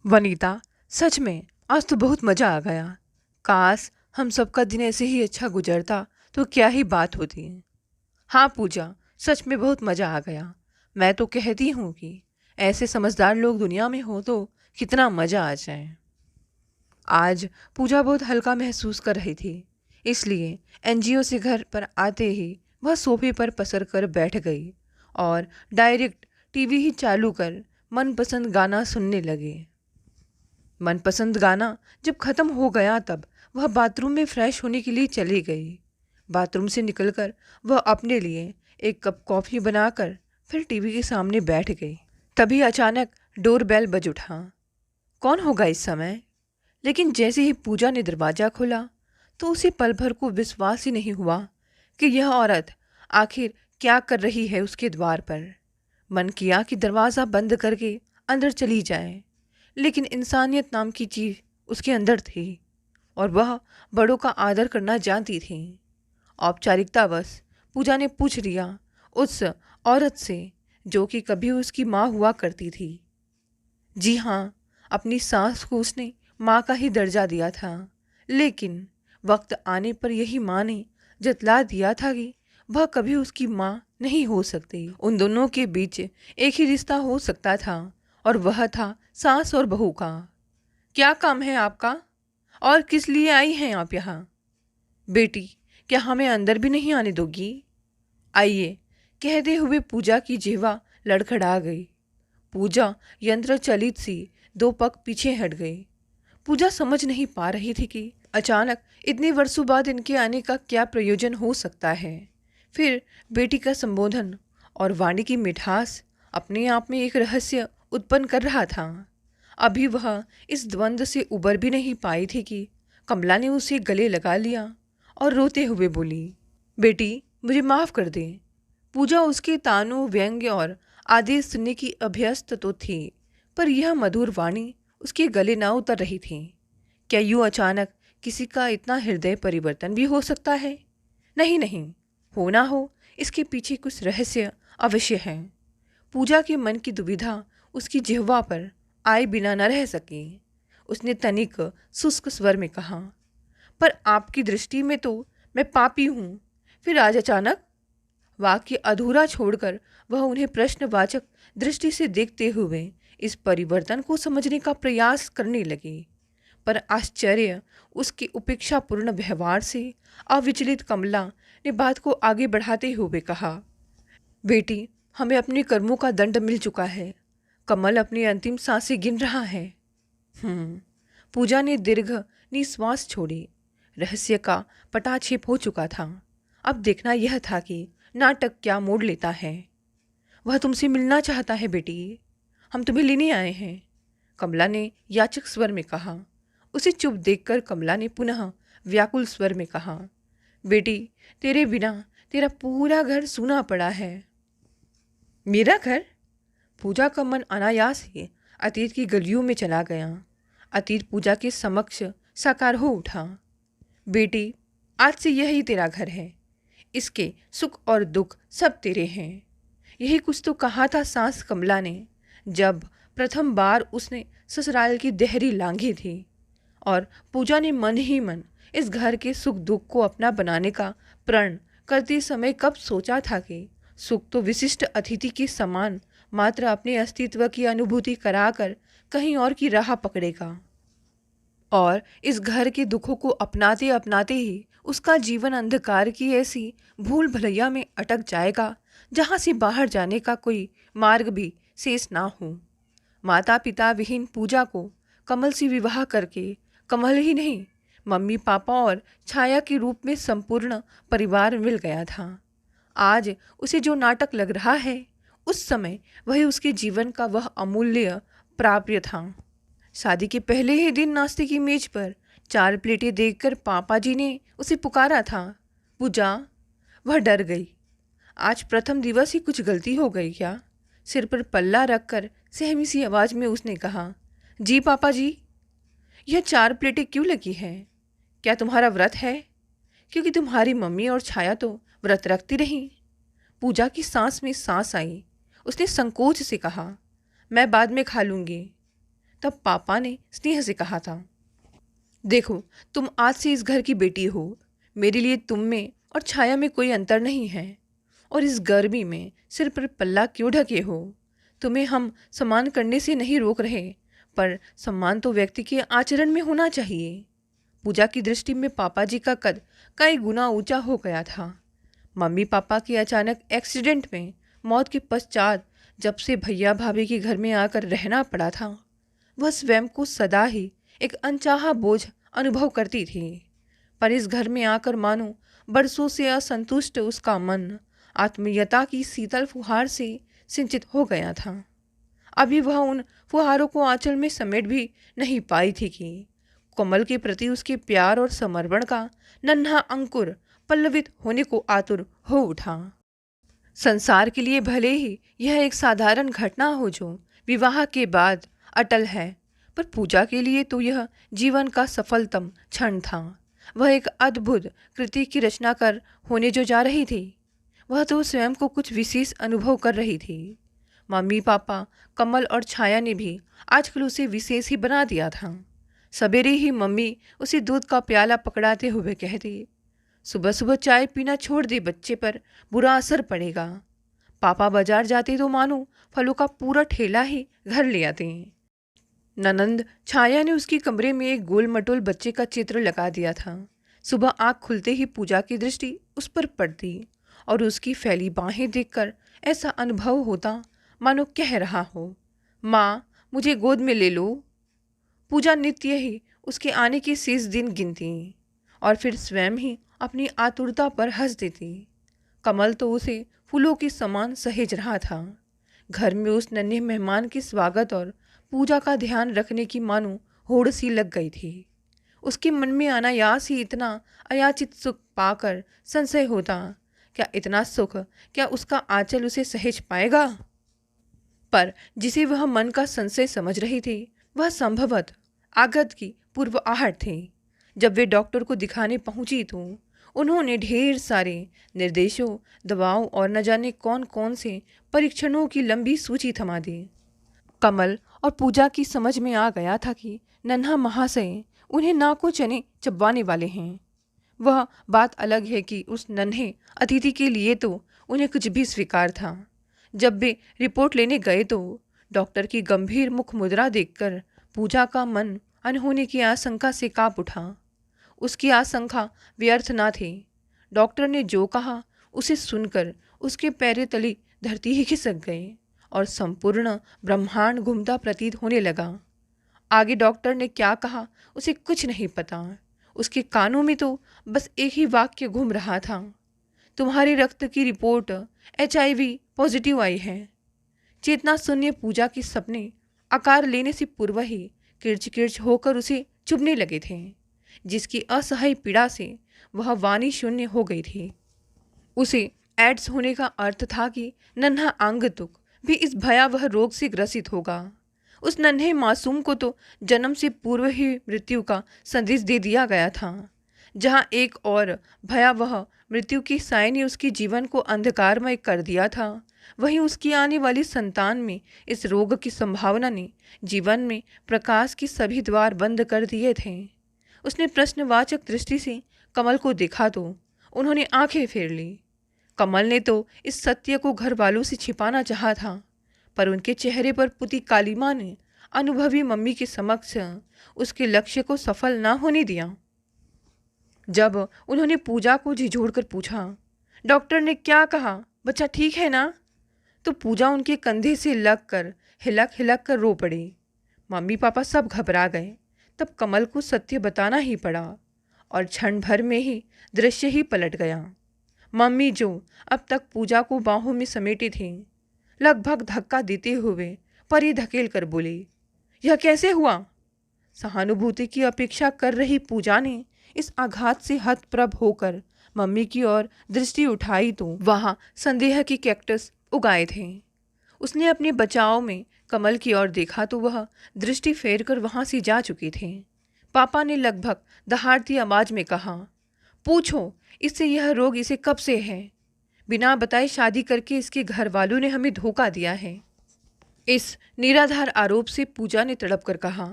वनीता, सच में आज तो बहुत मज़ा आ गया। काश हम सबका दिन ऐसे ही अच्छा गुजरता तो क्या ही बात होती। हाँ पूजा, सच में बहुत मज़ा आ गया। मैं तो कहती हूँ कि ऐसे समझदार लोग दुनिया में हो तो कितना मज़ा आ जाए। आज पूजा बहुत हल्का महसूस कर रही थी, इसलिए एनजीओ से घर पर आते ही वह सोफे पर पसर कर बैठ गई और डायरेक्ट टीवी ही चालू कर मनपसंद गाना सुनने लगे। मनपसंद गाना जब खत्म हो गया तब वह बाथरूम में फ्रेश होने के लिए चली गई। बाथरूम से निकलकर वह अपने लिए एक कप कॉफ़ी बनाकर फिर टीवी के सामने बैठ गई। तभी अचानक डोरबेल बज उठा। कौन होगा इस समय? लेकिन जैसे ही पूजा ने दरवाज़ा खोला तो उसे पल भर को विश्वास ही नहीं हुआ कि यह औरत आखिर क्या कर रही है उसके द्वार पर। मन किया कि दरवाज़ा बंद करके अंदर चली जाए, लेकिन इंसानियत नाम की चीज़ उसके अंदर थी और वह बड़ों का आदर करना जानती थी। औपचारिकतावश पूजा ने पूछ लिया उस औरत से जो कि कभी उसकी माँ हुआ करती थी। जी हाँ, अपनी सास को उसने माँ का ही दर्जा दिया था, लेकिन वक्त आने पर यही माँ ने जतला दिया था कि वह कभी उसकी माँ नहीं हो सकती। उन दोनों के बीच एक ही रिश्ता हो सकता था और वह था सास और बहू का। क्या काम है आपका और किस लिए आई हैं आप यहाँ? बेटी, क्या हमें अंदर भी नहीं आने दोगी? आइए, कहते हुए पूजा की जिह्वा लड़खड़ा गई। पूजा यंत्र चलित सी दो पग पीछे हट गई। पूजा समझ नहीं पा रही थी कि अचानक इतने वर्षों बाद इनके आने का क्या प्रयोजन हो सकता है। फिर बेटी का संबोधन और वाणी की मिठास अपने आप में एक रहस्य उत्पन्न कर रहा था। अभी वह इस द्वंद्व से उबर भी नहीं पाई थी कि कमला ने उसे गले लगा लिया और रोते हुए बोली, बेटी मुझे माफ़ कर दे। पूजा उसके तानों, व्यंग्य और आदेश सुनने की अभ्यस्त तो थी, पर यह मधुर वाणी उसके गले ना उतर रही थी। क्या यूं अचानक किसी का इतना हृदय परिवर्तन भी हो सकता है? नहीं नहीं, हो ना हो, इसके पीछे कुछ रहस्य अवश्य है। पूजा के मन की दुविधा उसकी जिह्वा पर आए बिना न रह सकी। उसने तनिक शुष्क स्वर में कहा, पर आपकी दृष्टि में तो मैं पापी हूँ, फिर आज अचानक? वाक्य अधूरा छोड़कर वह उन्हें प्रश्नवाचक दृष्टि से देखते हुए इस परिवर्तन को समझने का प्रयास करने लगी। पर आश्चर्य उसके उपेक्षापूर्ण व्यवहार से अविचलित कमला ने बात को आगे बढ़ाते हुए कहा, बेटी हमें अपने कर्मों का दंड मिल चुका है। कमल अपनी अंतिम सांसें गिन रहा है। पूजा ने दीर्घ निश्वास छोड़ी। रहस्य का पटाक्षेप हो चुका था। अब देखना यह था कि नाटक क्या मोड़ लेता है। वह तुमसे मिलना चाहता है बेटी, हम तुम्हें लेने आए हैं, कमला ने याचक स्वर में कहा। उसे चुप देखकर कमला ने पुनः व्याकुल स्वर में कहा, बेटी तेरे बिना तेरा पूरा घर सूना पड़ा है। मेरा घर? पूजा का मन अनायास ही अतीत की गलियों में चला गया। अतीत पूजा के समक्ष साकार हो उठा। बेटी आज से यही तेरा घर है, इसके सुख और दुख सब तेरे हैं। यही कुछ तो कहा था सास कमला ने जब प्रथम बार उसने ससुराल की देहरी लांघी थी। और पूजा ने मन ही मन इस घर के सुख दुख को अपना बनाने का प्रण करते समय कब सोचा था कि सुख तो विशिष्ट अतिथि के समान मात्र अपने अस्तित्व की अनुभूति कराकर कहीं और की राह पकड़ेगा और इस घर के दुखों को अपनाते अपनाते ही उसका जीवन अंधकार की ऐसी भूल भुलैया में अटक जाएगा जहाँ से बाहर जाने का कोई मार्ग भी शेष ना हो। माता पिता विहीन पूजा को कमल से विवाह करके कमल ही नहीं, मम्मी पापा और छाया के रूप में संपूर्ण परिवार मिल गया था। आज उसे जो नाटक लग रहा है, उस समय वही उसके जीवन का वह अमूल्य प्राप्य था। शादी के पहले ही दिन नाश्ते की मेज पर 4 प्लेटें देखकर पापा जी ने उसे पुकारा था, पूजा। वह डर गई। आज प्रथम दिवस ही कुछ गलती हो गई क्या? सिर पर पल्ला रखकर सहमी सी आवाज में उसने कहा, जी पापा जी। यह 4 प्लेटें क्यों लगी हैं? क्या तुम्हारा व्रत है? क्योंकि तुम्हारी मम्मी और छाया तो व्रत रखती रही। पूजा की सांस में सांस आई। उसने संकोच से कहा, मैं बाद में खा लूँगी। तब पापा ने स्नेह से कहा था, देखो, तुम आज से इस घर की बेटी हो। मेरे लिए तुम में और छाया में कोई अंतर नहीं है। और इस गर्मी में सिर पर पल्ला क्यों ढके हो? तुम्हें हम सम्मान करने से नहीं रोक रहे, पर सम्मान तो व्यक्ति के आचरण में होना चाहिए। पूजा की दृष्टि में पापा जी का कद कई गुना ऊंचा हो गया था। मम्मी पापा की अचानक एक्सीडेंट में मौत के पश्चात जब से भैया भाभी के घर में आकर रहना पड़ा था, वह स्वयं को सदा ही एक अनचाहा बोझ अनुभव करती थी। पर इस घर में आकर मानो बरसों से असंतुष्ट उसका मन आत्मीयता की शीतल फुहार से सिंचित हो गया था। अभी वह उन फुहारों को आंचल में समेट भी नहीं पाई थी कि कमल के प्रति उसके प्यार और समर्पण का नन्हा अंकुर पल्लवित होने को आतुर हो उठा। संसार के लिए भले ही यह एक साधारण घटना हो जो विवाह के बाद अटल है, पर पूजा के लिए तो यह जीवन का सफलतम क्षण था। वह एक अद्भुत कृति की रचना कर होने जो जा रही थी, वह तो स्वयं को कुछ विशेष अनुभव कर रही थी। मम्मी पापा, कमल और छाया ने भी आजकल उसे विशेष ही बना दिया था। सवेरे ही मम्मी उसे दूध का प्याला पकड़ाते हुए कहती, सुबह सुबह चाय पीना छोड़ दे, बच्चे पर बुरा असर पड़ेगा। पापा बाजार जाते तो मानो फलों का पूरा ठेला ही घर ले आते। ननंद छाया ने उसके कमरे में एक गोल मटोल बच्चे का चित्र लगा दिया था। सुबह आँख खुलते ही पूजा की दृष्टि उस पर पड़ती और उसकी फैली बाहें देखकर ऐसा अनुभव होता मानो कह रहा हो, माँ मुझे गोद में ले लो। पूजा नित्य ही उसके आने के शेष दिन गिनती और फिर स्वयं ही अपनी आतुरता पर हंस देती। कमल तो उसे फूलों के समान सहेज रहा था। घर में उस नन्हे मेहमान के स्वागत और पूजा का ध्यान रखने की मानो होड़ सी लग गई थी। उसके मन में अनायास ही इतना अयाचित सुख पाकर संशय होता, क्या इतना सुख, क्या उसका आंचल उसे सहेज पाएगा? पर जिसे वह मन का संशय समझ रही थी, वह संभवत आगत की पूर्व आहट थी। जब वे डॉक्टर को दिखाने पहुंची तो उन्होंने ढेर सारे निर्देशों, दवाओं और न जाने कौन कौन से परीक्षणों की लंबी सूची थमा दी। कमल और पूजा की समझ में आ गया था कि नन्हा महाशय उन्हें नाको चने चबवाने वाले हैं। वह बात अलग है कि उस नन्हे अतिथि के लिए तो उन्हें कुछ भी स्वीकार था। जब वे रिपोर्ट लेने गए तो डॉक्टर की गंभीर मुख मुद्रा देखकर पूजा का मन अनहोनी की आशंका से कांप उठा। उसकी आशंका व्यर्थ ना थी। डॉक्टर ने जो कहा उसे सुनकर उसके पैरे तली धरती ही खिसक गई और संपूर्ण ब्रह्मांड घूमता प्रतीत होने लगा। आगे डॉक्टर ने क्या कहा उसे कुछ नहीं पता। उसके कानों में तो बस एक ही वाक्य घूम रहा था, तुम्हारे रक्त की रिपोर्ट HIV पॉजिटिव आई है। चेतना शून्य पूजा के सपने आकार लेने से पूर्व ही किर्च किर्च होकर उसे चुभने लगे थे, जिसकी असहाय पीड़ा से वह वाणी शून्य हो गई थी। उसे एड्स होने का अर्थ था कि नन्हा आंगतुक भी इस भयावह रोग से ग्रसित होगा। उस नन्हे मासूम को तो जन्म से पूर्व ही मृत्यु का संदेश दे दिया गया था। जहाँ एक और भयावह मृत्यु की साय ने उसके जीवन को अंधकारमय कर दिया था, वहीं उसकी आने वाली संतान में इस रोग की संभावना ने जीवन में प्रकाश के सभी द्वार बंद कर दिए थे। उसने प्रश्नवाचक दृष्टि से कमल को देखा तो उन्होंने आंखें फेर ली। कमल ने तो इस सत्य को घर वालों से छिपाना चाहा था, पर उनके चेहरे पर पुती कालिमा ने अनुभवी मम्मी के समक्ष उसके लक्ष्य को सफल ना होने दिया। जब उन्होंने पूजा को झिझोड़कर पूछा, डॉक्टर ने क्या कहा, बच्चा ठीक है ना? तो पूजा उनके कंधे से लग कर हिलक हिलक कर रो पड़ी। मम्मी पापा सब घबरा गए। तब कमल को सत्य बताना ही पड़ा और क्षण भर में ही दृश्य ही पलट गया। मम्मी जो अब तक पूजा को बाहों में समेटे थी, लगभग धक्का देते हुए परी धकेल कर बोली, यह कैसे हुआ? सहानुभूति की अपेक्षा कर रही पूजा ने इस आघात से हतप्रभ होकर मम्मी की ओर दृष्टि उठाई तो वहां संदेह की कैक्टस उगाए थे। उसने अपने बचाव में कमल की ओर देखा तो वह दृष्टि फेर कर वहां से जा चुके थे। पापा ने लगभग दहाड़ती आवाज में कहा, पूछो इससे यह रोग इसे कब से है? बिना बताए शादी करके इसके घर वालों ने हमें धोखा दिया है। इस निराधार आरोप से पूजा ने तड़प कर कहा,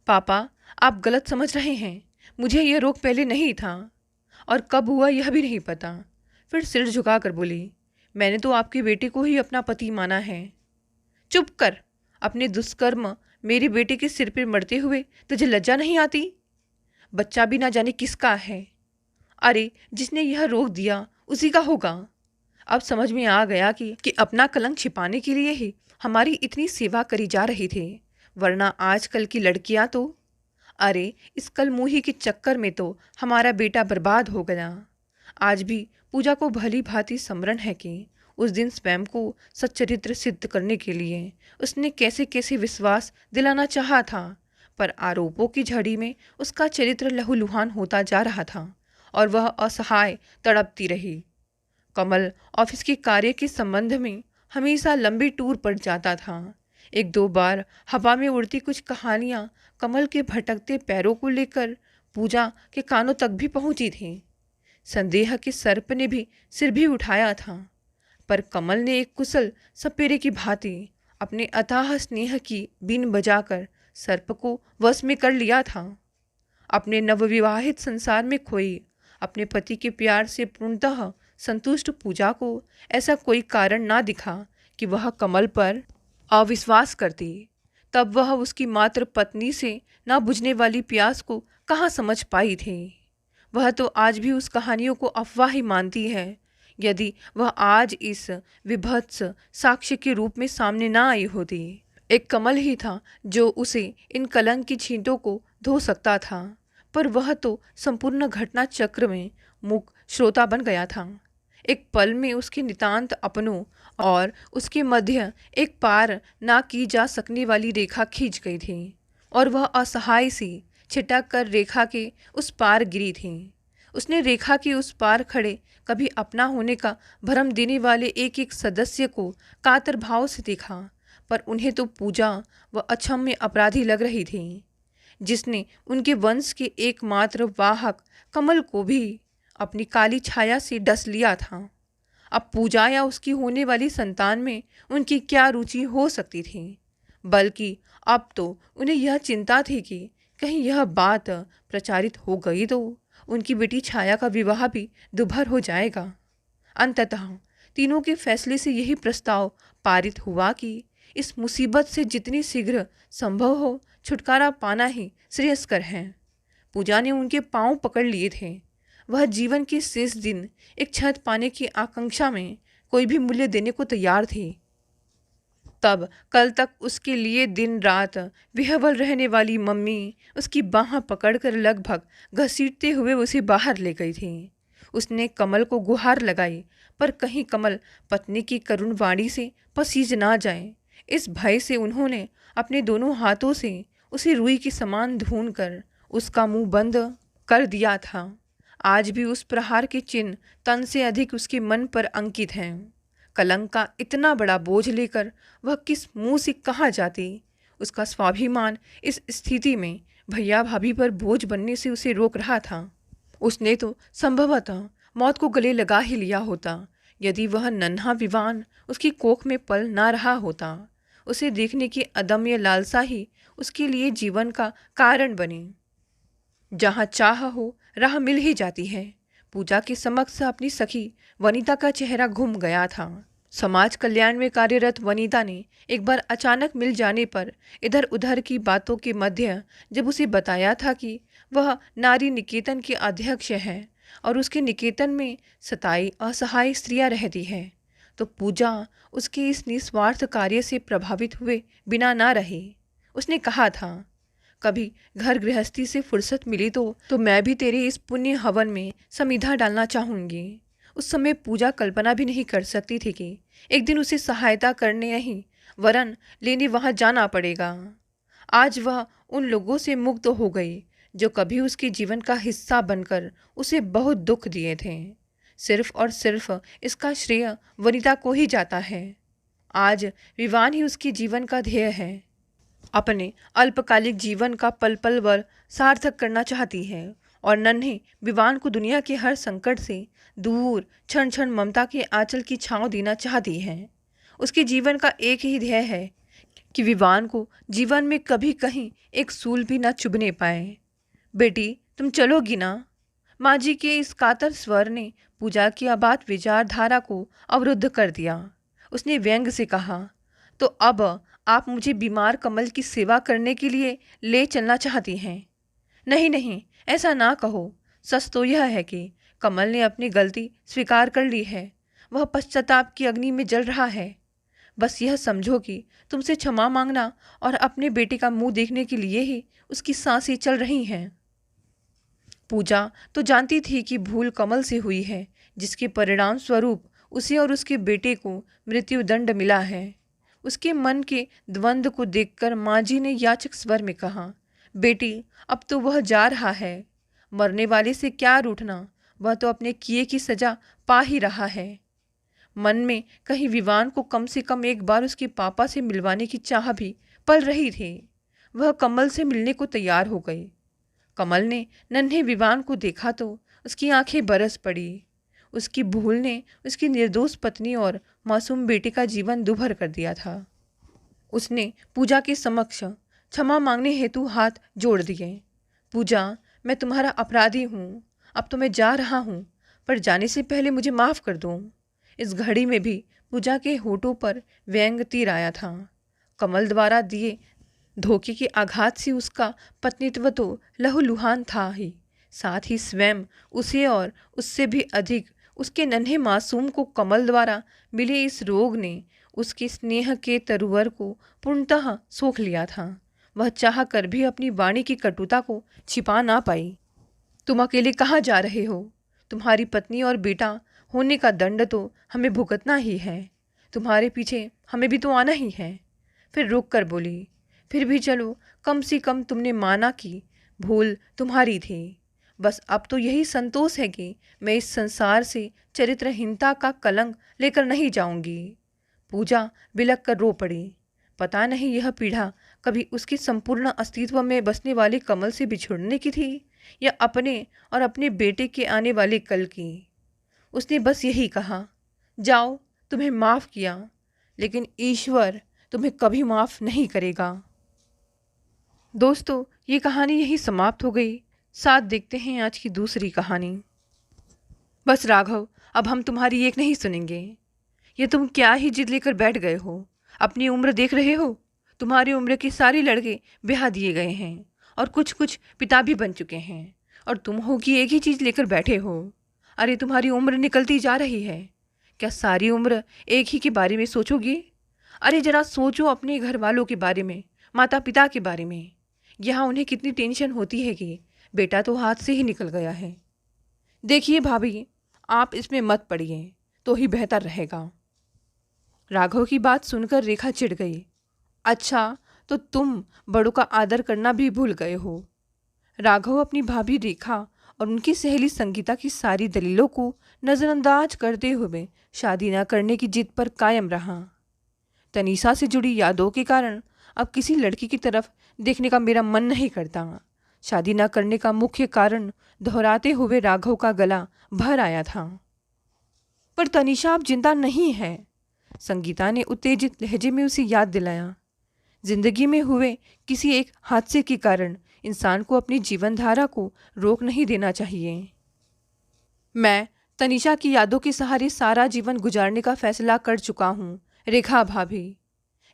पापा, आप गलत समझ रहे हैं। मुझे यह रोग पहले नहीं था और कब हुआ यह भी नहीं पता। फिर सिर झुकाकर बोली, मैंने तो आपकी बेटे को ही अपना पति माना है। चुप कर। अपने दुष्कर्म मेरी बेटे के सिर पर मरते हुए तुझे लज्जा नहीं आती? बच्चा भी ना जाने किसका है। अरे, जिसने यह रोक दिया उसी का होगा। अब समझ में आ गया कि अपना कलंक छिपाने के लिए ही हमारी इतनी सेवा करी जा रही थी, वरना आजकल की लड़कियां तो, अरे, इस कलमुही के चक्कर में तो हमारा बेटा बर्बाद हो गया। आज भी पूजा को भली भांति स्मरण है कि उस दिन स्वयं को सच्चरित्र सिद्ध करने के लिए उसने कैसे कैसे विश्वास दिलाना चाहा था, पर आरोपों की झड़ी में उसका चरित्र लहूलुहान होता जा रहा था और वह असहाय तड़पती रही। कमल ऑफिस के कार्य के संबंध में हमेशा लंबी टूर पर जाता था। एक दो बार हवा में उड़ती कुछ कहानियां कमल के भटकते पैरों को लेकर पूजा के कानों तक भी पहुंची थी। संदेह के सर्प ने भी सिर भी उठाया था, पर कमल ने एक कुशल सपेरे की भांति अपने अथाह स्नेह की बीन बजाकर सर्प को वश में कर लिया था। अपने नवविवाहित संसार में खोई अपने पति के प्यार से पूर्णतः संतुष्ट पूजा को ऐसा कोई कारण ना दिखा कि वह कमल पर अविश्वास करती। तब वह उसकी मात्र पत्नी से ना बुझने वाली प्यास को कहाँ समझ पाई थी। वह तो आज भी उस कहानियों को अफवाह ही मानती है। यदि वह आज इस विभत्स साक्ष्य के रूप में सामने ना आई होती, एक कमल ही था जो उसे इन कलंक की छींटों को धो सकता था, पर वह तो संपूर्ण घटना चक्र में मूक श्रोता बन गया था। एक पल में उसके नितांत अपनों और उसके मध्य एक पार ना की जा सकने वाली रेखा खींच गई थी और वह असहाय सी छिटक कर रेखा के उस पार गिरी थी। उसने रेखा के उस पार खड़े कभी अपना होने का भ्रम देने वाले एक एक सदस्य को कातर भाव से देखा, पर उन्हें तो पूजा व अक्षम्य अपराधी लग रही थी, जिसने उनके वंश के एकमात्र वाहक कमल को भी अपनी काली छाया से डस लिया था। अब पूजा या उसकी होने वाली संतान में उनकी क्या रुचि हो सकती थी, बल्कि अब तो उन्हें यह चिंता थी कि कहीं यह बात प्रचारित हो गई तो उनकी बेटी छाया का विवाह भी दुभर हो जाएगा। अंततः तीनों के फैसले से यही प्रस्ताव पारित हुआ कि इस मुसीबत से जितनी शीघ्र संभव हो छुटकारा पाना ही श्रेयस्कर है। पूजा ने उनके पांव पकड़ लिए थे। वह जीवन के शेष दिन एक छत पाने की आकांक्षा में कोई भी मूल्य देने को तैयार थी। तब कल तक उसके लिए दिन रात विह्वल रहने वाली मम्मी उसकी बाह पकड़कर लगभग घसीटते हुए उसे बाहर ले गई थी। उसने कमल को गुहार लगाई, पर कहीं कमल पत्नी की करुण वाणी से पसीज ना जाए, इस भय से उन्होंने अपने दोनों हाथों से उसे रुई की समान ढूंढ कर उसका मुंह बंद कर दिया था। आज भी उस प्रहार के चिन्ह तन से अधिक उसके मन पर अंकित हैं। कलंक का इतना बड़ा बोझ लेकर वह किस मुंह से कहाँ जाती। उसका स्वाभिमान इस स्थिति में भैया भाभी पर बोझ बनने से उसे रोक रहा था। उसने तो संभवतः मौत को गले लगा ही लिया होता यदि वह नन्हा विवान उसकी कोख में पल ना रहा होता। उसे देखने की अदम्य लालसा ही उसके लिए जीवन का कारण बनी। जहाँ चाह हो राह मिल ही जाती है। पूजा के समक्ष अपनी सखी वनिता का चेहरा घूम गया था। समाज कल्याण में कार्यरत वनिता ने एक बार अचानक मिल जाने पर इधर उधर की बातों के मध्य जब उसे बताया था कि वह नारी निकेतन के अध्यक्ष है और उसके निकेतन में 27 असहाय स्त्रियां रहती हैं, तो पूजा उसके इस निस्वार्थ कार्य से प्रभावित हुए बिना ना रही। उसने कहा था, कभी घर गृहस्थी से फुर्सत मिली तो मैं भी तेरे इस पुण्य हवन में समिधा डालना चाहूँगी। उस समय पूजा कल्पना भी नहीं कर सकती थी कि एक दिन उसे सहायता करने नहीं वरन लेने वहाँ जाना पड़ेगा। आज वह उन लोगों से मुक्त हो गई जो कभी उसके जीवन का हिस्सा बनकर उसे बहुत दुख दिए थे। सिर्फ और सिर्फ इसका श्रेय वनिता को ही जाता है। आज विवान ही उसके जीवन का ध्येय है। अपने अल्पकालिक जीवन का पल पल वर सार्थक करना चाहती है और नन्हे विवान को दुनिया के हर संकट से दूर क्षण क्षण ममता के आंचल की छांव देना चाहती है। उसके जीवन का एक ही ध्येय है कि विवान को जीवन में कभी कहीं एक सूल भी ना चुभने पाए। बेटी, तुम चलोगी ना? माँ जी के इस कातर स्वर ने पूजा की आबाद विचारधारा को अवरुद्ध कर दिया। उसने व्यंग से कहा, तो अब आप मुझे बीमार कमल की सेवा करने के लिए ले चलना चाहती हैं? नहीं नहीं, ऐसा ना कहो। सच तो यह है कि कमल ने अपनी गलती स्वीकार कर ली है। वह पश्चाताप की अग्नि में जल रहा है। बस यह समझो कि तुमसे क्षमा मांगना और अपने बेटे का मुंह देखने के लिए ही उसकी सांसें चल रही हैं। पूजा तो जानती थी कि भूल कमल से हुई है, जिसके परिणाम स्वरूप उसे और उसके बेटे को मृत्युदंड मिला है। उसके मन के द्वंद्व को देखकर माँ जी ने याचक स्वर में कहा, बेटी, अब तो वह जा रहा है। मरने वाले से क्या रूठना, वह तो अपने किए की सजा पा ही रहा है। मन में कहीं विवान को कम से कम एक बार उसके पापा से मिलवाने की चाह भी पल रही थी। वह कमल से मिलने को तैयार हो गई। कमल ने नन्हे विवान को देखा तो उसकी आंखें बरस पड़ी। उसकी भूल ने उसकी निर्दोष पत्नी और मासूम बेटे का जीवन दुभर कर दिया था। उसने पूजा के समक्ष क्षमा मांगने हेतु हाथ जोड़ दिए। पूजा, मैं तुम्हारा अपराधी हूँ। अब तो मैं जा रहा हूँ, पर जाने से पहले मुझे माफ़ कर दो। इस घड़ी में भी पूजा के होठों पर व्यंग तीर आया था। कमल द्वारा दिए धोखे के आघात से उसका पत्नीत्व तो लहूलुहान था ही, साथ ही स्वयं उसे और उससे भी अधिक उसके नन्हे मासूम को कमल द्वारा मिले इस रोग ने उसके स्नेह के तरुवर को पूर्णतः सोख लिया था। वह चाह कर भी अपनी वाणी की कटुता को छिपा ना पाई। तुम अकेले कहाँ जा रहे हो? तुम्हारी पत्नी और बेटा होने का दंड तो हमें भुगतना ही है। तुम्हारे पीछे हमें भी तो आना ही है। फिर रुक कर बोली, फिर भी चलो, कम से कम तुमने माना कि भूल तुम्हारी थी। बस अब तो यही संतोष है कि मैं इस संसार से चरित्रहीनता का कलंक लेकर नहीं जाऊंगी। पूजा बिलक कर रो पड़ी। पता नहीं यह पीड़ा कभी उसके संपूर्ण अस्तित्व में बसने वाले कमल से बिछुड़ने की थी या अपने और अपने बेटे के आने वाले कल की। उसने बस यही कहा, जाओ, तुम्हें माफ़ किया, लेकिन ईश्वर तुम्हें कभी माफ़ नहीं करेगा। दोस्तों, ये कहानी यही समाप्त हो गई। साथ देखते हैं आज की दूसरी कहानी। बस राघव, अब हम तुम्हारी एक नहीं सुनेंगे। ये तुम क्या ही जिद लेकर बैठ गए हो? अपनी उम्र देख रहे हो? तुम्हारी उम्र के सारे लड़के ब्याह दिए गए हैं और कुछ कुछ पिता भी बन चुके हैं, और तुम हो कि एक ही चीज़ लेकर बैठे हो। अरे, तुम्हारी उम्र निकलती जा रही है। क्या सारी उम्र एक ही के बारे में सोचोगी? अरे जरा सोचो अपने घर वालों के बारे में, माता पिता के बारे में। यहाँ उन्हें कितनी टेंशन होती है कि बेटा तो हाथ से ही निकल गया है। देखिए भाभी, आप इसमें मत पड़िए तो ही बेहतर रहेगा। राघव की बात सुनकर रेखा चिढ़ गई। अच्छा, तो तुम बड़ों का आदर करना भी भूल गए हो। राघव अपनी भाभी रेखा और उनकी सहेली संगीता की सारी दलीलों को नज़रअंदाज करते हुए शादी न करने की जिद पर कायम रहा। तनीषा से जुड़ी यादों के कारण अब किसी लड़की की तरफ देखने का मेरा मन नहीं करता। शादी न करने का मुख्य कारण दोहराते हुए राघव का गला भर आया था। पर तनीषा अब जिंदा नहीं है, संगीता ने उत्तेजित लहजे में उसे याद दिलाया। जिंदगी में हुए किसी एक हादसे के कारण इंसान को अपनी जीवनधारा को रोक नहीं देना चाहिए। मैं तनीषा की यादों के सहारे सारा जीवन गुजारने का फैसला कर चुका हूँ रेखा भाभी।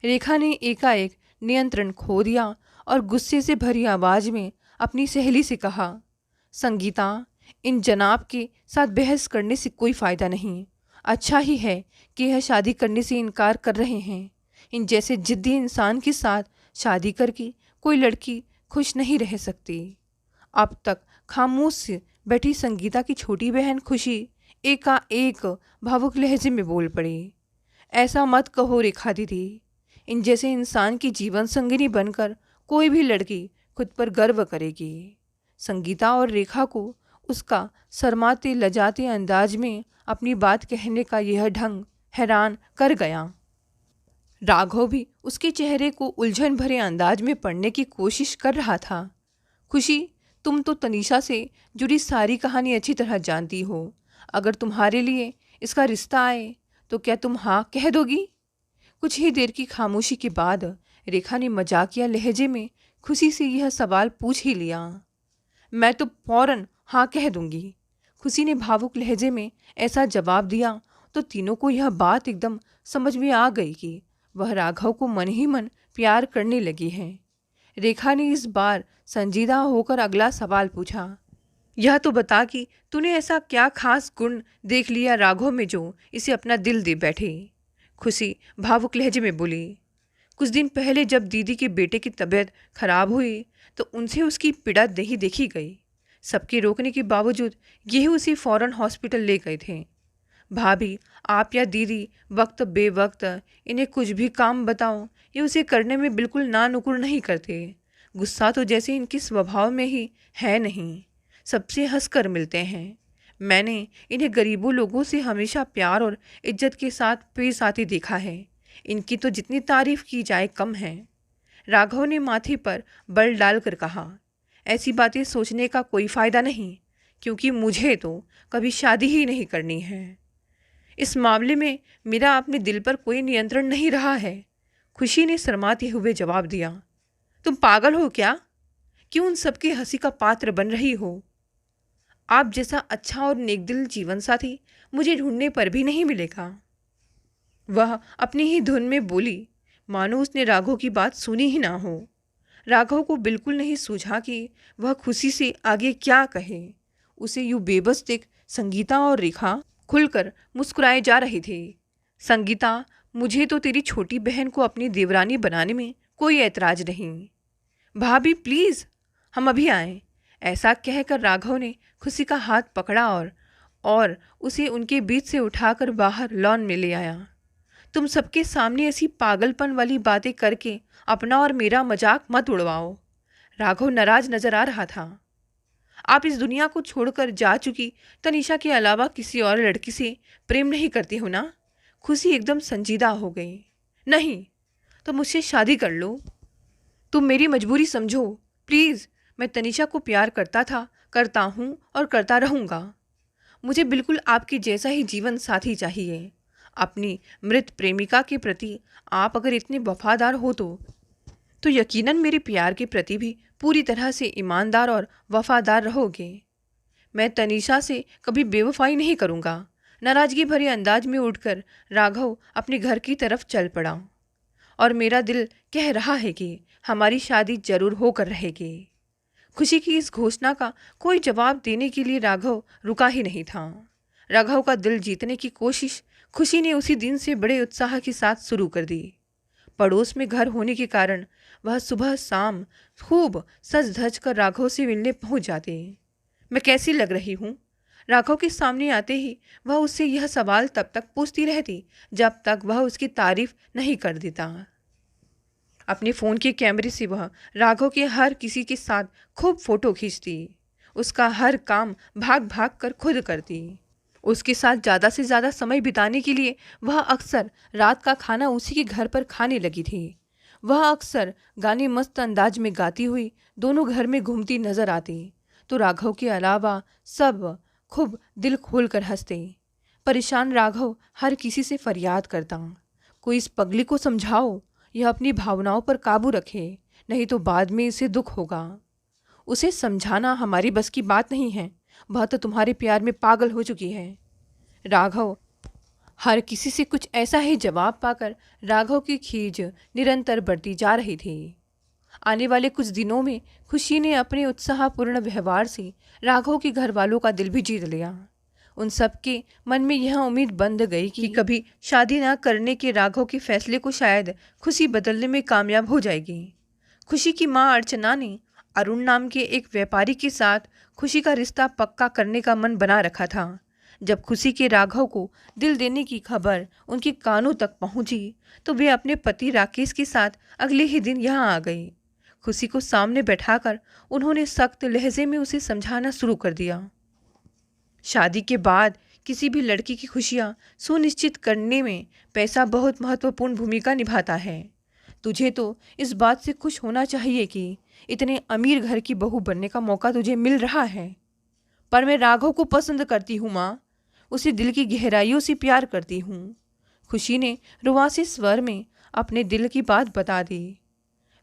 रेखा ने एकाएक नियंत्रण खो दिया और गुस्से से भरी आवाज में अपनी सहेली से कहा, संगीता, इन जनाब के साथ बहस करने से कोई फ़ायदा नहीं। अच्छा ही है कि यह शादी करने से इनकार कर रहे हैं। इन जैसे जिद्दी इंसान के साथ शादी करके कोई लड़की खुश नहीं रह सकती। अब तक खामोश से बैठी संगीता की छोटी बहन खुशी एकाएक भावुक लहजे में बोल पड़ी, ऐसा मत कहो रेखा दीदी। इन जैसे इंसान की जीवन संगिनी बनकर कोई भी लड़की खुद पर गर्व करेगी। संगीता और रेखा को उसका शर्माते लजाते अंदाज में अपनी बात कहने का यह ढंग हैरान कर गया। राघव भी उसके चेहरे को उलझन भरे अंदाज में पढ़ने की कोशिश कर रहा था। खुशी, तुम तो तनीषा से जुड़ी सारी कहानी अच्छी तरह जानती हो। अगर तुम्हारे लिए इसका रिश्ता आए तो क्या तुम हाँ कह दोगी? कुछ ही देर की खामोशी के बाद रेखा ने मजाकिया लहजे में खुशी से यह सवाल पूछ ही लिया। मैं तो फौरन हाँ कह दूंगी। खुशी ने भावुक लहजे में ऐसा जवाब दिया तो तीनों को यह बात एकदम समझ में आ गई कि वह राघव को मन ही मन प्यार करने लगी है। रेखा ने इस बार संजीदा होकर अगला सवाल पूछा, यह तो बता कि तूने ऐसा क्या खास गुण देख लिया राघव में जो इसे अपना दिल दे बैठे। खुशी भावुक लहजे में बोली, कुछ दिन पहले जब दीदी के बेटे की तबीयत खराब हुई तो उनसे उसकी पीड़ा नहीं देखी गई। सबके रोकने के बावजूद यही उसे फौरन हॉस्पिटल ले गए थे। भाभी, आप या दीदी वक्त बेवक्त इन्हें कुछ भी काम बताओ ये उसे करने में बिल्कुल ना नुकुर नहीं करते। गुस्सा तो जैसे इनके स्वभाव में ही है नहीं, सबसे हंसकर मिलते हैं। मैंने इन्हें गरीबों लोगों से हमेशा प्यार और इज्जत के साथ पेश आते देखा है। इनकी तो जितनी तारीफ की जाए कम है। राघव ने माथे पर बल डालकर कहा, ऐसी बातें सोचने का कोई फायदा नहीं, क्योंकि मुझे तो कभी शादी ही नहीं करनी है। इस मामले में मेरा अपने दिल पर कोई नियंत्रण नहीं रहा है। खुशी ने शर्माते हुए जवाब दिया, तुम पागल हो क्या? क्यों उन सबकी हंसी का पात्र बन रही हो? आप जैसा अच्छा और नेकदिल जीवन साथी मुझे ढूंढने पर भी नहीं मिलेगा। वह अपनी ही धुन में बोली, मानो उसने राघव की बात सुनी ही ना हो। राघव को बिल्कुल नहीं सूझा कि वह खुशी से आगे क्या कहे। उसे यूं बेबस देख संगीता और रेखा खुलकर मुस्कुराए जा रही थी। संगीता, मुझे तो तेरी छोटी बहन को अपनी देवरानी बनाने में कोई ऐतराज नहीं। भाभी प्लीज़, हम अभी आएं। ऐसा कहकर राघव ने खुशी का हाथ पकड़ा और उसे उनके बीच से उठाकर बाहर लॉन में ले आया। तुम सबके सामने ऐसी पागलपन वाली बातें करके अपना और मेरा मजाक मत उड़वाओ। राघव नाराज नजर आ रहा था। आप इस दुनिया को छोड़कर जा चुकी तनीषा के अलावा किसी और लड़की से प्रेम नहीं करती हो ना? खुशी एकदम संजीदा हो गई। नहीं, तो मुझसे शादी कर लो। तुम मेरी मजबूरी समझो प्लीज़। मैं तनीषा को प्यार करता था, करता हूँ और करता रहूँगा। मुझे बिल्कुल आपके जैसा ही जीवन साथी चाहिए। अपनी मृत प्रेमिका के प्रति आप अगर इतने वफादार हो तो यकीनन मेरे प्यार के प्रति भी पूरी तरह से ईमानदार और वफादार रहोगे। मैं तनीषा से कभी बेवफाई नहीं करूँगा। नाराज़गी भरे अंदाज में उठकर राघव अपने घर की तरफ चल पड़ा। और मेरा दिल कह रहा है कि हमारी शादी जरूर होकर रहेगी। खुशी की इस घोषणा का कोई जवाब देने के लिए राघव रुका ही नहीं था। राघव का दिल जीतने की कोशिश खुशी ने उसी दिन से बड़े उत्साह के साथ शुरू कर दी। पड़ोस में घर होने के कारण वह सुबह शाम खूब सज धज कर राघव से मिलने पहुंच जाते। मैं कैसी लग रही हूँ? राघव के सामने आते ही वह उससे यह सवाल तब तक पूछती रहती जब तक वह उसकी तारीफ नहीं कर देता। अपने फ़ोन के कैमरे से वह राघव के हर किसी के साथ खूब फोटो खींचती। उसका हर काम भाग भाग कर खुद करती। उसके साथ ज़्यादा से ज़्यादा समय बिताने के लिए वह अक्सर रात का खाना उसी के घर पर खाने लगी थी। वह अक्सर गाने मस्त अंदाज में गाती हुई दोनों घर में घूमती नजर आती तो राघव के अलावा सब खूब दिल खोल कर हंसते। परेशान राघव हर किसी से फरियाद करता, कोई इस पगली को समझाओ, यह अपनी भावनाओं पर काबू रखे, नहीं तो बाद में इसे दुख होगा। उसे समझाना हमारी बस की बात नहीं है, वह तो तुम्हारे प्यार में पागल हो चुकी है। राघव हर किसी से कुछ ऐसा ही जवाब पाकर राघव की खीज निरंतर बढ़ती जा रही थी। आने वाले कुछ दिनों में खुशी ने अपने उत्साहपूर्ण व्यवहार से राघव के घर वालों का दिल भी जीत लिया। उन सबके मन में यह उम्मीद बंध गई कि कभी शादी न करने के राघव के फैसले को शायद खुशी बदलने में कामयाब हो जाएगी। खुशी की मां अर्चना ने अरुण नाम के एक व्यापारी के साथ खुशी का रिश्ता पक्का करने का मन बना रखा था। जब खुशी के राघव को दिल देने की खबर उनके कानों तक पहुंची तो वे अपने पति राकेश के साथ अगले ही दिन यहाँ आ गई। खुशी को सामने बैठाकर उन्होंने सख्त लहजे में उसे समझाना शुरू कर दिया। शादी के बाद किसी भी लड़की की खुशियाँ सुनिश्चित करने में पैसा बहुत महत्वपूर्ण भूमिका निभाता है। तुझे तो इस बात से खुश होना चाहिए कि इतने अमीर घर की बहू बनने का मौका तुझे मिल रहा है। पर मैं राघव को पसंद करती हूँ माँ, उसे दिल की गहराइयों से प्यार करती हूँ। खुशी ने रुआसी स्वर में अपने दिल की बात बता दी।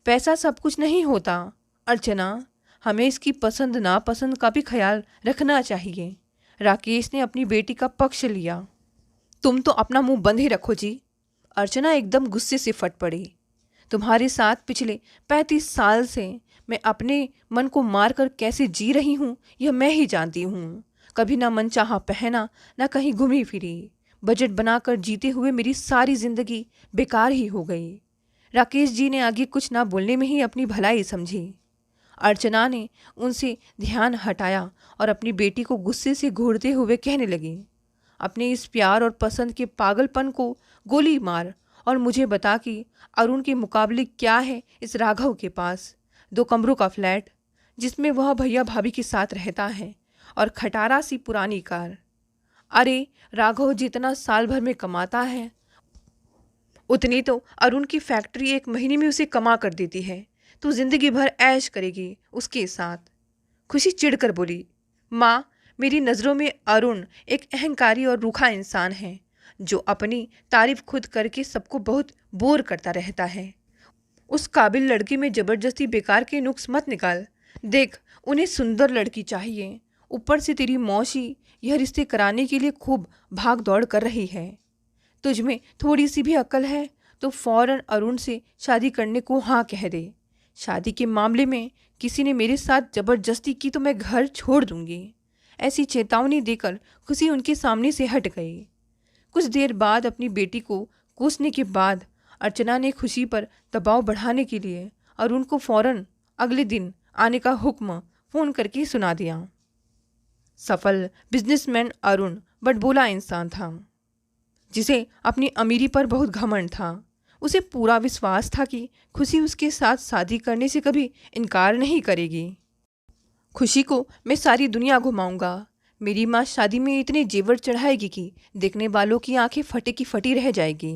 पैसा सब कुछ नहीं होता अर्चना, हमें इसकी पसंद नापसंद का भी ख्याल रखना चाहिए। राकेश ने अपनी बेटी का पक्ष लिया। तुम तो अपना मुंह बंद ही रखो जी। अर्चना एकदम गुस्से से फट पड़ी। तुम्हारे साथ पिछले 35 साल से मैं अपने मन को मारकर कैसे जी रही हूँ यह मैं ही जानती हूँ। कभी ना मन चाहा पहना, ना कहीं घूमी फिरी। बजट बनाकर जीते हुए मेरी सारी जिंदगी बेकार ही हो गई। राकेश जी ने आगे कुछ ना बोलने में ही अपनी भलाई समझी। अर्चना ने उनसे ध्यान हटाया और अपनी बेटी को गुस्से से घूरते हुए कहने लगी, अपने इस प्यार और पसंद के पागलपन को गोली मार और मुझे बता कि अरुण के मुकाबले क्या है इस राघव के पास। 2 कमरों का फ्लैट जिसमें वह भैया भाभी के साथ रहता है और खटारा सी पुरानी कार। अरे राघव जितना साल भर में कमाता है उतनी तो अरुण की फैक्ट्री 1 महीने में उसे कमा कर देती है। तो जिंदगी भर ऐश करेगी उसके साथ। खुशी चिढ़कर बोली, माँ, मेरी नज़रों में अरुण एक अहंकारी और रूखा इंसान है जो अपनी तारीफ खुद करके सबको बहुत बोर करता रहता है। उस काबिल लड़की में ज़बरदस्ती बेकार के नुक्स मत निकाल। देख, उन्हें सुंदर लड़की चाहिए, ऊपर से तेरी मौसी यह रिश्ते कराने के लिए खूब भाग दौड़ कर रही है। तुझ में थोड़ी सी भी अक्ल है तो फौरन अरुण से शादी करने को हाँ कह दे। शादी के मामले में किसी ने मेरे साथ जबरदस्ती की तो मैं घर छोड़ दूंगी। ऐसी चेतावनी देकर खुशी उनके सामने से हट गई। कुछ देर बाद अपनी बेटी को कोसने के बाद अर्चना ने खुशी पर दबाव बढ़ाने के लिए अरुण को फौरन अगले दिन आने का हुक्म फ़ोन करके सुना दिया। सफल बिजनेसमैन अरुण बड़बोला इंसान था जिसे अपनी अमीरी पर बहुत घमंड था। उसे पूरा विश्वास था कि खुशी उसके साथ शादी करने से कभी इनकार नहीं करेगी। खुशी को मैं सारी दुनिया घुमाऊंगा। मेरी माँ शादी में इतने जेवर चढ़ाएगी कि देखने वालों की आंखें फटे की फटी रह जाएगी।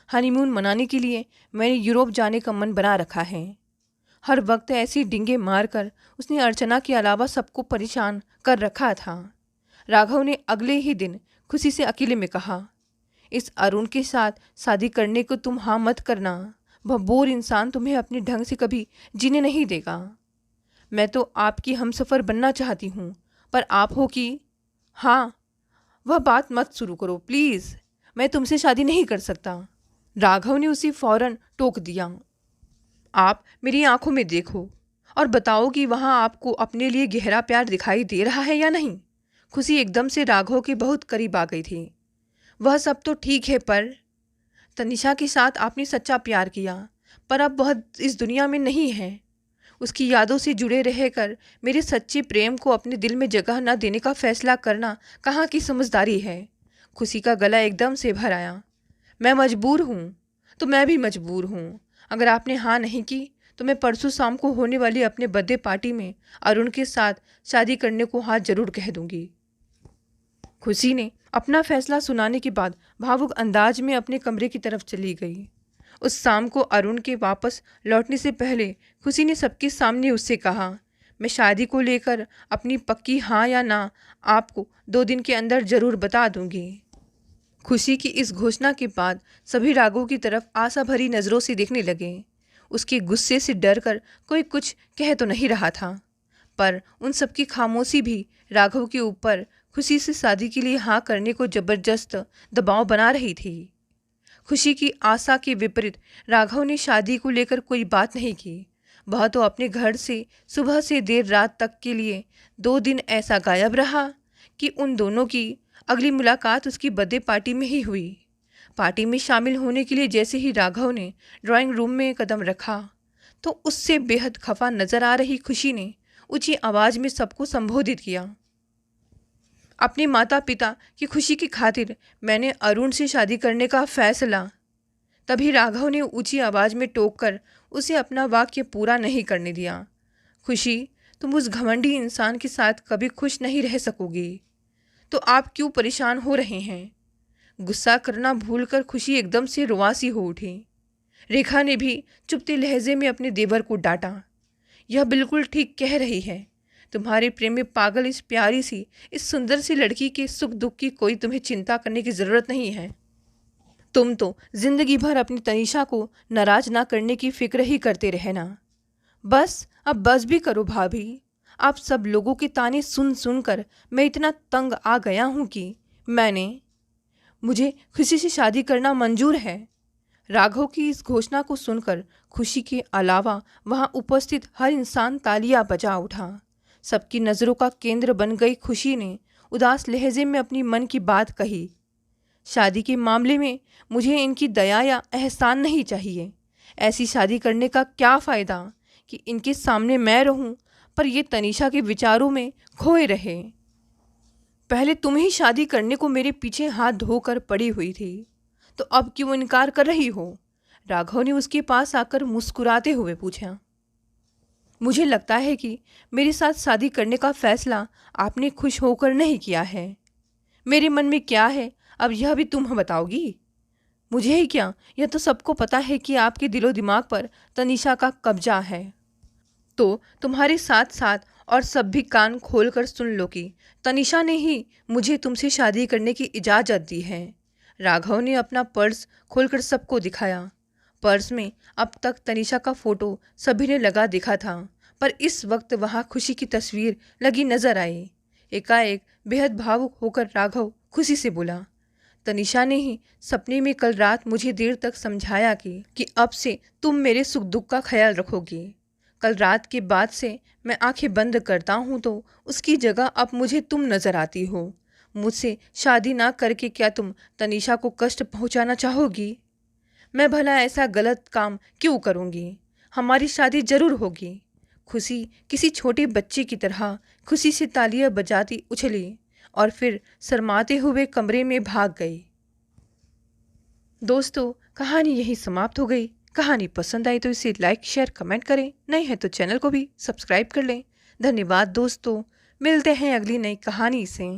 हनीमून मनाने के लिए मैंने यूरोप जाने का मन बना रखा है। हर वक्त ऐसी डिंगे मारकर उसने अर्चना के अलावा सबको परेशान कर रखा था। राघव ने अगले ही दिन खुशी से अकेले में कहा, इस अरुण के साथ शादी करने को तुम हाँ मत करना। वह बोर इंसान तुम्हें अपने ढंग से कभी जीने नहीं देगा। मैं तो आपकी हमसफ़र बनना चाहती हूँ, पर आप हो कि हाँ, वह बात मत शुरू करो प्लीज़। मैं तुमसे शादी नहीं कर सकता। राघव ने उसे फौरन टोक दिया। आप मेरी आंखों में देखो और बताओ कि वहाँ आपको अपने लिए गहरा प्यार दिखाई दे रहा है या नहीं। खुशी एकदम से राघव के बहुत करीब आ गई थी। वह सब तो ठीक है, पर तनिषा के साथ आपने सच्चा प्यार किया, पर अब वह इस दुनिया में नहीं है। उसकी यादों से जुड़े रहकर मेरे सच्चे प्रेम को अपने दिल में जगह न देने का फैसला करना कहाँ की समझदारी है। खुशी का गला एकदम से भर आया। मैं मजबूर हूँ तो मैं भी मजबूर हूँ। अगर आपने हाँ नहीं की तो मैं परसों शाम को होने वाली अपने बर्थडे पार्टी में अरुण के साथ शादी करने को हाँ जरूर कह दूंगी। खुशी ने अपना फैसला सुनाने के बाद भावुक अंदाज में अपने कमरे की तरफ चली गई। उस शाम को अरुण के वापस लौटने से पहले खुशी ने सबके सामने उससे कहा, मैं शादी को लेकर अपनी पक्की हाँ या ना आपको 2 दिन के अंदर ज़रूर बता दूंगी। खुशी की इस घोषणा के बाद सभी राघव की तरफ आशा भरी नज़रों से देखने लगे। उसके गुस्से से डरकर कोई कुछ कह तो नहीं रहा था, पर उन सबकी खामोशी भी राघव के ऊपर खुशी से शादी के लिए हाँ करने को जबरदस्त दबाव बना रही थी। खुशी की आशा के विपरीत राघव ने शादी को लेकर कोई बात नहीं की। वह तो अपने घर से सुबह से देर रात तक के लिए 2 दिन ऐसा गायब रहा कि उन दोनों की अगली मुलाकात उसकी बर्थडे पार्टी में ही हुई। पार्टी में शामिल होने के लिए जैसे ही राघव ने ड्राइंग रूम में कदम रखा तो उससे बेहद खफा नजर आ रही खुशी ने ऊंची आवाज़ में सबको संबोधित किया, अपने माता पिता की खुशी की खातिर मैंने अरुण से शादी करने का फैसला। तभी राघव ने ऊंची आवाज़ में टोककर उसे अपना वाक्य पूरा नहीं करने दिया। खुशी, तुम उस घमंडी इंसान के साथ कभी खुश नहीं रह सकोगी, तो आप क्यों परेशान हो रहे हैं? गुस्सा करना भूलकर खुशी एकदम से रुआसी हो उठी। रेखा ने भी चुपते लहजे में अपने देवर को डांटा, यह बिल्कुल ठीक कह रही है। तुम्हारे प्रेम में पागल इस प्यारी सी, इस सुंदर सी लड़की के सुख दुख की कोई तुम्हें चिंता करने की ज़रूरत नहीं है। तुम तो जिंदगी भर अपनी तनीषा को नाराज ना करने की फिक्र ही करते रहना। बस अब बस भी करो भाभी। आप सब लोगों के ताने सुन सुनकर मैं इतना तंग आ गया हूं कि मुझे खुशी से शादी करना मंजूर है। राघव की इस घोषणा को सुनकर खुशी के अलावा वहां उपस्थित हर इंसान तालियां बजा उठा। सबकी नज़रों का केंद्र बन गई खुशी ने उदास लहजे में अपनी मन की बात कही। शादी के मामले में मुझे इनकी दया या एहसान नहीं चाहिए। ऐसी शादी करने का क्या फ़ायदा कि इनके सामने मैं रहूं पर ये तनीषा के विचारों में खोए रहे। पहले तुम ही शादी करने को मेरे पीछे हाथ धोकर पड़ी हुई थी, तो अब क्यों इनकार कर रही हो? राघव ने उसके पास आकर मुस्कुराते हुए पूछा। मुझे लगता है कि मेरे साथ शादी करने का फैसला आपने खुश होकर नहीं किया है। मेरे मन में क्या है अब यह भी तुम बताओगी? मुझे ही क्या, यह तो सबको पता है कि आपके दिलो दिमाग पर तनीषा का कब्जा है। तो तुम्हारे साथ साथ और सब भी कान खोलकर सुन लो कि तनीषा ने ही मुझे तुमसे शादी करने की इजाज़त दी है। राघव ने अपना पर्स खोलकर सबको दिखाया। पर्स में अब तक तनीषा का फोटो सभी ने लगा देखा था, पर इस वक्त वहाँ खुशी की तस्वीर लगी नजर आई। एकाएक बेहद भावुक होकर राघव खुशी से बोला, तनीषा ने ही सपने में कल रात मुझे देर तक समझाया कि अब से तुम मेरे सुख दुख का ख्याल रखोगी। कल रात के बाद से मैं आंखें बंद करता हूँ तो उसकी जगह अब मुझे तुम नजर आती हो। मुझसे शादी ना करके क्या तुम तनीषा को कष्ट पहुँचाना चाहोगी? मैं भला ऐसा गलत काम क्यों करूँगी? हमारी शादी जरूर होगी। खुशी किसी छोटे बच्चे की तरह खुशी से तालियां बजाती उछली और फिर शर्माते हुए कमरे में भाग गई। दोस्तों, कहानी यही समाप्त हो गई। कहानी पसंद आई तो इसे लाइक शेयर कमेंट करें। नहीं है तो चैनल को भी सब्सक्राइब कर लें। धन्यवाद दोस्तों, मिलते हैं अगली नई कहानी से।